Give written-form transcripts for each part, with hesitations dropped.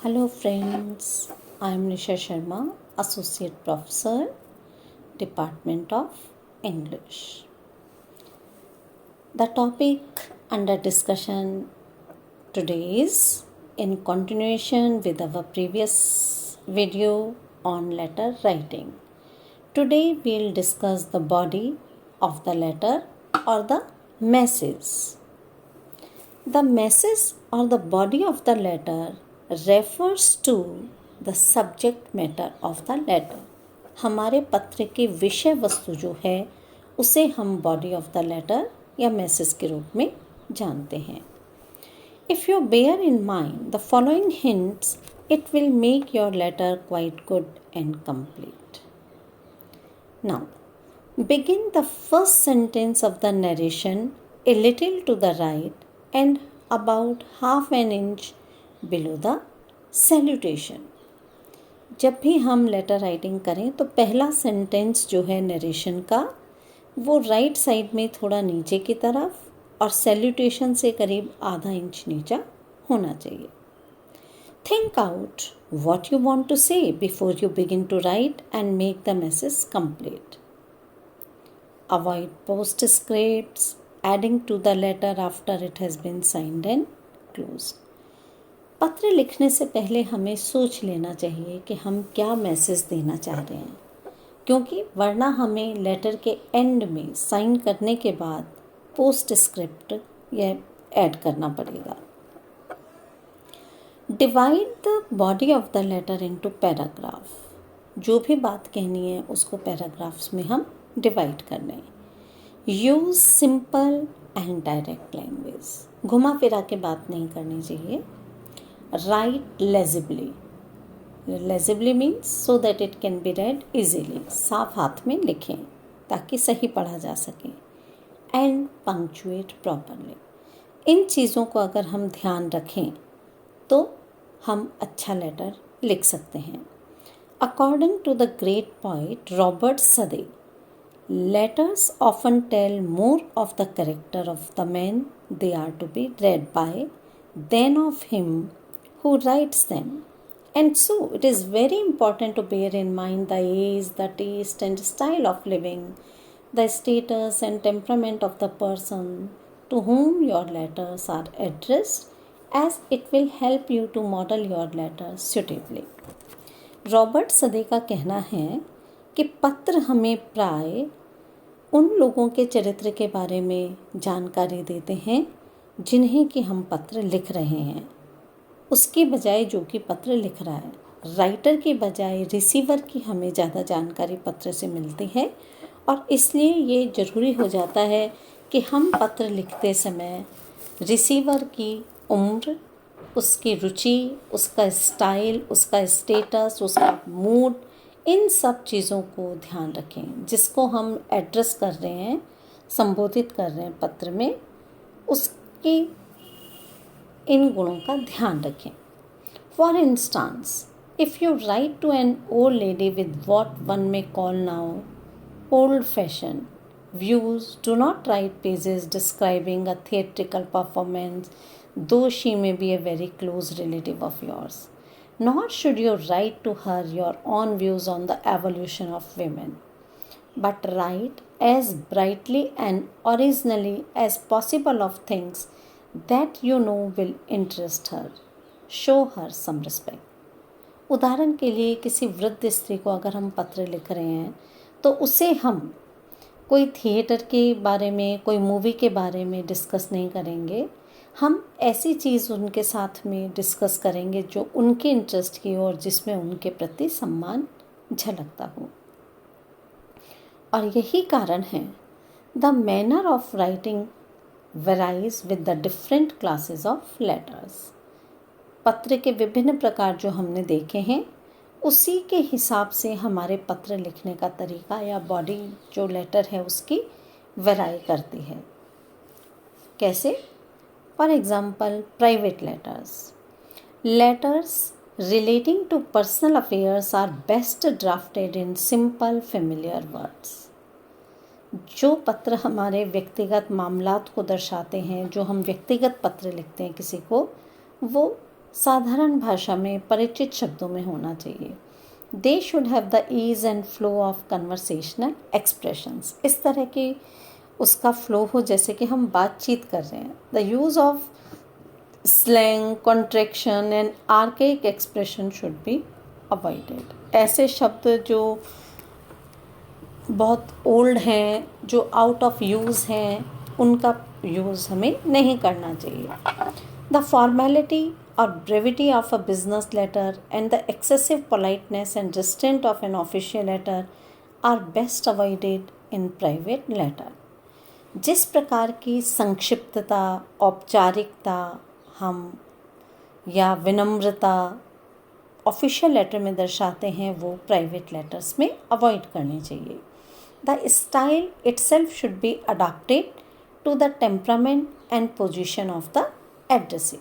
Hello friends, I am Nisha Sharma, Associate Professor, Department of English. The topic under discussion today is in continuation with our previous video on letter writing. Today we'll discuss the body of the letter or the message. The message or the body of the letter refers to the subject matter of the letter. हमारे पत्र की विषय वस्तु जो है उसे हम body of the letter या मैसेज के रूप में जानते हैं. If you bear in mind the following hints, it will make your letter quite good and complete. Now, begin the first sentence of the narration a little to the right and about half an inch below the salutation. जब भी हम letter writing करें तो पहला sentence जो है narration का वो राइट साइड में थोड़ा नीचे की तरफ और सैल्यूटेशन से करीब आधा इंच नीचा होना चाहिए. Think out what you want to say before you begin to write and make the message complete. Avoid postscripts, adding to the letter after it has been signed and closed. पत्र लिखने से पहले हमें सोच लेना चाहिए कि हम क्या मैसेज देना चाह रहे हैं, क्योंकि वरना हमें लेटर के एंड में साइन करने के बाद पोस्टस्क्रिप्ट या ऐड करना पड़ेगा. Divide the body of the letter into paragraph. जो भी बात कहनी है उसको पैराग्राफ्स में हम डिवाइड कर लें. Use simple and direct language. घुमा फिरा के बात नहीं करनी चाहिए. Write legibly. Legibly means so that it can be read easily. साफ हाथ में लिखें ताकि सही पढ़ा जा सके. And punctuate properly. इन चीज़ों को अगर हम ध्यान रखें तो हम अच्छा लेटर लिख सकते हैं. According to the great poet Robert Southey, letters often tell more of the character of the man they are to be read by than of him who writes them. And so it is very important to bear in mind the age, the taste and style of living, the status and temperament of the person to whom your letters are addressed, as it will help you to model your letters suitably. Robert Southey का कहना है कि पत्र हमें प्राय उन लोगों के चरित्र के बारे में जानकारी देते हैं जिन्हें कि हम पत्र लिख रहे हैं, उसके बजाय जो कि पत्र लिख रहा है. राइटर के बजाय रिसीवर की हमें ज़्यादा जानकारी पत्र से मिलती है और इसलिए ये ज़रूरी हो जाता है कि हम पत्र लिखते समय रिसीवर की उम्र, उसकी रुचि, उसका स्टाइल, उसका स्टेटस, उसका मूड, इन सब चीज़ों को ध्यान रखें. जिसको हम एड्रेस कर रहे हैं, संबोधित कर रहे हैं पत्र में, उसके इन गुणों का ध्यान रखें. For instance, if you write to an old lady with what one may call now old fashion views, do not write pages describing a theatrical performance though she may be a very close relative of yours. Nor should you write to her your own views on the evolution of women, but write as brightly and originally as possible of things that you know will interest her. Show her some respect. उदाहरण के लिए किसी वृद्ध स्त्री को अगर हम पत्र लिख रहे हैं तो उसे हम कोई थिएटर के बारे में, कोई मूवी के बारे में डिस्कस नहीं करेंगे. हम ऐसी चीज़ उनके साथ में डिस्कस करेंगे जो उनके इंटरेस्ट की हो और जिसमें उनके प्रति सम्मान झलकता हो. और यही कारण है the manner of writing varies with the different classes of letters. पत्र के विभिन्न प्रकार जो हमने देखे हैं उसी के हिसाब से हमारे पत्र लिखने का तरीका या बॉडी जो लेटर है उसकी वेराई करती है. कैसे? For example, private letters. Letters relating to personal affairs are best drafted in simple, familiar words. जो पत्र हमारे व्यक्तिगत मामलात को दर्शाते हैं, जो हम व्यक्तिगत पत्र लिखते हैं किसी को, वो साधारण भाषा में, परिचित शब्दों में होना चाहिए। They should have the ease and flow of conversational expressions, इस तरह की उसका फ्लो हो जैसे कि हम बातचीत कर रहे हैं। The use of slang, contraction and archaic expression should be avoided. ऐसे शब्द जो बहुत ओल्ड हैं, जो आउट ऑफ यूज़ हैं, उनका यूज़ हमें नहीं करना चाहिए। द फॉर्मेलिटी और brevity of a business letter and the excessive politeness and restraint of an official letter are best avoided in private letter. जिस प्रकार की संक्षिप्तता, औपचारिकता हम या विनम्रता ऑफिशियल लेटर में दर्शाते हैं, वो प्राइवेट लेटर्स में अवॉइड करनी चाहिए। The style itself should be adopted to the temperament and position of the addressee.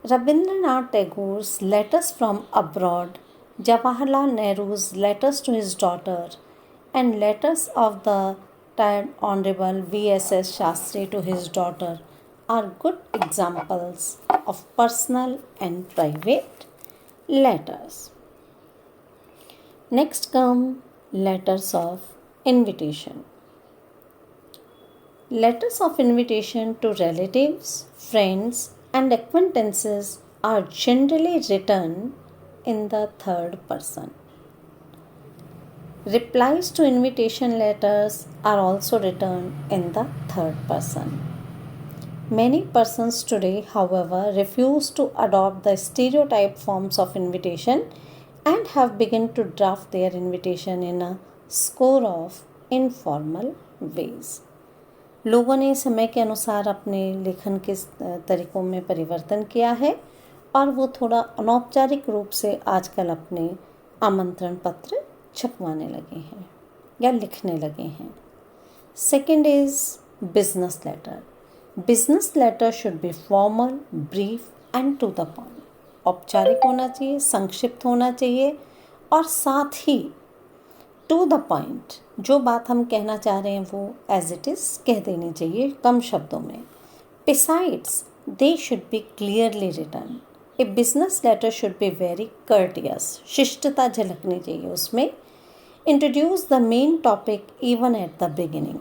Rabindranath Tagore's letters from abroad, Jawaharlal Nehru's letters to his daughter, and letters of the retired Honorable V.S.S. Shastri to his daughter are good examples of personal and private letters. Next come letters of invitation. Letters of invitation to relatives, friends, and acquaintances are generally written in the third person. Replies to invitation letters are also written in the third person. Many persons today, however, refuse to adopt the stereotype forms of invitation and have begun to draft their invitation in a score of informal ways. लोगों ने समय के अनुसार अपने लेखन के तरीक़ों में परिवर्तन किया है और वो थोड़ा अनौपचारिक रूप से आजकल अपने आमंत्रण पत्र छपवाने लगे हैं या लिखने लगे हैं। Second is business letter. Business letter should be formal, brief and to the point. औपचारिक होना चाहिए, संक्षिप्त होना चाहिए और साथ ही टू द पॉइंट, जो बात हम कहना चाह रहे हैं वो एज इट इज़ कह देनी चाहिए, कम शब्दों में। Besides they should be clearly written. A business letter should be very courteous, शिष्टता झलकनी चाहिए उसमें। Introduce the main topic even at the beginning,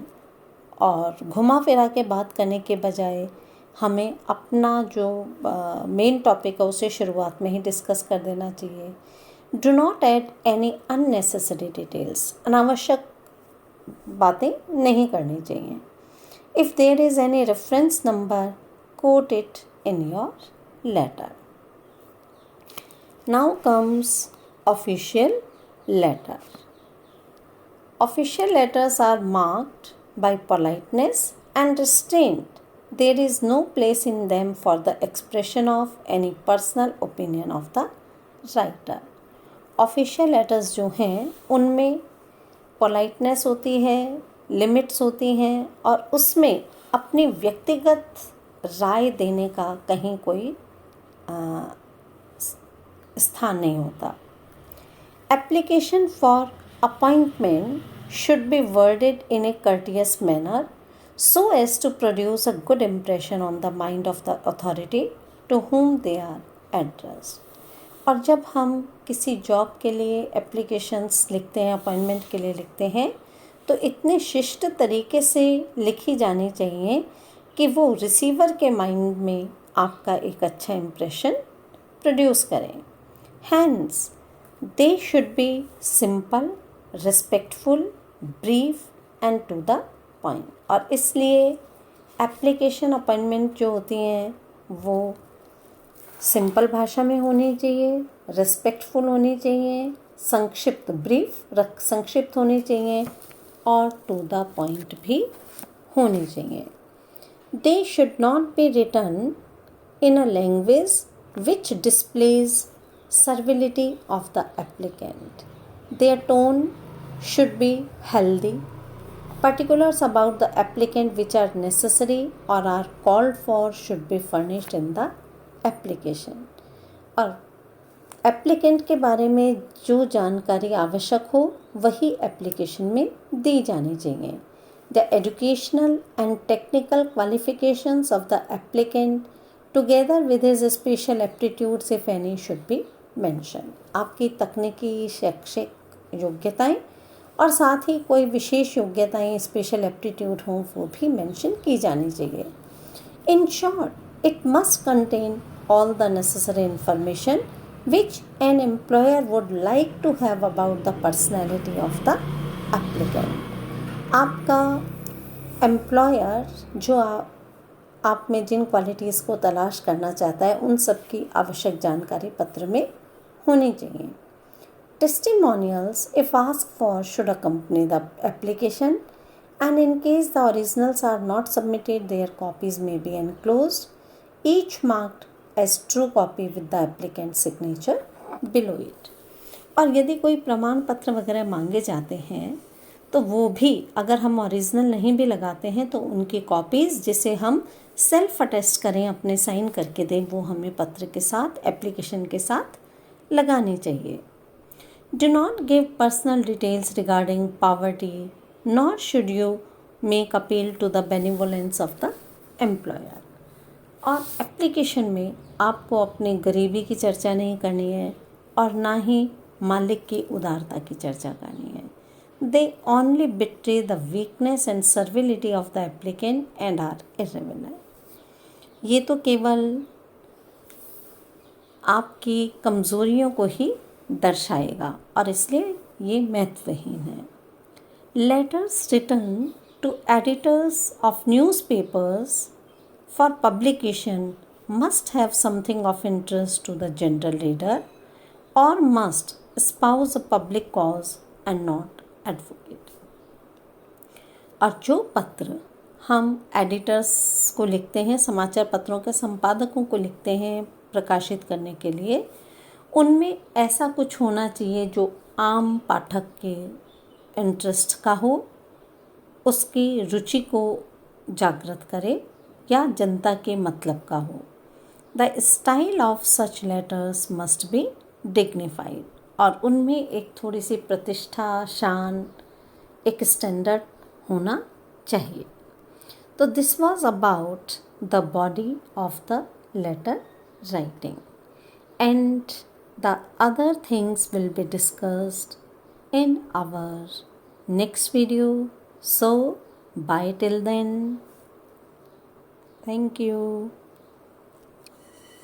और घुमा फिरा के बात करने के बजाय हमें अपना जो मेन टॉपिक है उसे शुरुआत में ही डिस्कस कर देना चाहिए। Do not add any unnecessary details, अनावश्यक बातें नहीं करनी चाहिए। If there is any reference number, quote it in your letter. Now comes official letter. Official letters are marked by politeness and restraint. There is no place in them for the expression of any personal opinion of the writer. Official letters जो हैं उनमें politeness होती है, limits होती हैं और उसमें अपनी व्यक्तिगत राय देने का कहीं कोई स्थान नहीं होता। Application for appointment should be worded in a courteous manner so as to produce a good impression on the mind of the authority to whom they are addressed. और जब हम किसी जॉब के लिए एप्लीकेशंस लिखते हैं, अपॉइंटमेंट के लिए लिखते हैं, तो इतने शिष्ट तरीके से लिखी जानी चाहिए कि वो रिसीवर के माइंड में आपका एक अच्छा इम्प्रेशन प्रोड्यूस करें। Hence they should be simple, respectful, brief and to the point. और इसलिए एप्लीकेशन अपॉइंटमेंट जो होती हैं वो सिंपल भाषा में होनी चाहिए, रिस्पेक्टफुल होनी चाहिए, संक्षिप्त संक्षिप्त होनी चाहिए और टू द पॉइंट भी होनी चाहिए। They should not be written in a language which displays servility of the applicant. Their tone should be healthy. Particulars about the applicant which are necessary or are called for should be furnished in the application. और applicant के बारे में जो जानकारी आवश्यक हो वही application में दी जानी चाहिए। The educational and technical qualifications of the applicant together with his special aptitudes if any should be mention. आपकी तकनीकी शैक्षिक योग्यताएं और साथ ही कोई विशेष योग्यताएं, स्पेशल एप्टीट्यूड हों, वो भी मेंशन की जानी चाहिए। In short, it must contain all the necessary information which an employer would like to have about the personality of the applicant. आपका एम्प्लॉयर जो आप में जिन क्वालिटीज़ को तलाश करना चाहता है उन सब की आवश्यक जानकारी पत्र में होनी चाहिए। Testimonials, if asked for, should accompany the application, and in case the originals are not submitted, their copies may be enclosed, each marked as true copy with the applicant signature below it. और यदि कोई प्रमाण पत्र वगैरह मांगे जाते हैं तो वो भी अगर हम ओरिजिनल नहीं भी लगाते हैं तो उनकी कॉपीज़ जिसे हम सेल्फ अटेस्ट करें, अपने साइन करके दें, वो हमें पत्र के साथ, एप्लीकेशन के साथ लगानी चाहिए। Do not give personal details regarding poverty, nor should you make appeal to the benevolence of the employer. और एप्लीकेशन में आपको अपनी गरीबी की चर्चा नहीं करनी है और ना ही मालिक की उदारता की चर्चा करनी है। They only betray the weakness and servility of the applicant and are irrelevant. ये तो केवल आपकी कमज़ोरियों को ही दर्शाएगा और इसलिए ये महत्वहीन है। Letters written to editors of newspapers for publication must have something of interest to the general reader or must espouse a public cause and not advocate. और जो पत्र हम एडिटर्स को लिखते हैं, समाचार पत्रों के संपादकों को लिखते हैं प्रकाशित करने के लिए, उनमें ऐसा कुछ होना चाहिए जो आम पाठक के इंटरेस्ट का हो, उसकी रुचि को जागृत करे या जनता के मतलब का हो। The style of such letters must be dignified, और उनमें एक थोड़ी सी प्रतिष्ठा, शान, एक स्टैंडर्ड होना चाहिए। तो this was about the body of the letter writing and the other things will be discussed in our next video. So bye till then. Thank you.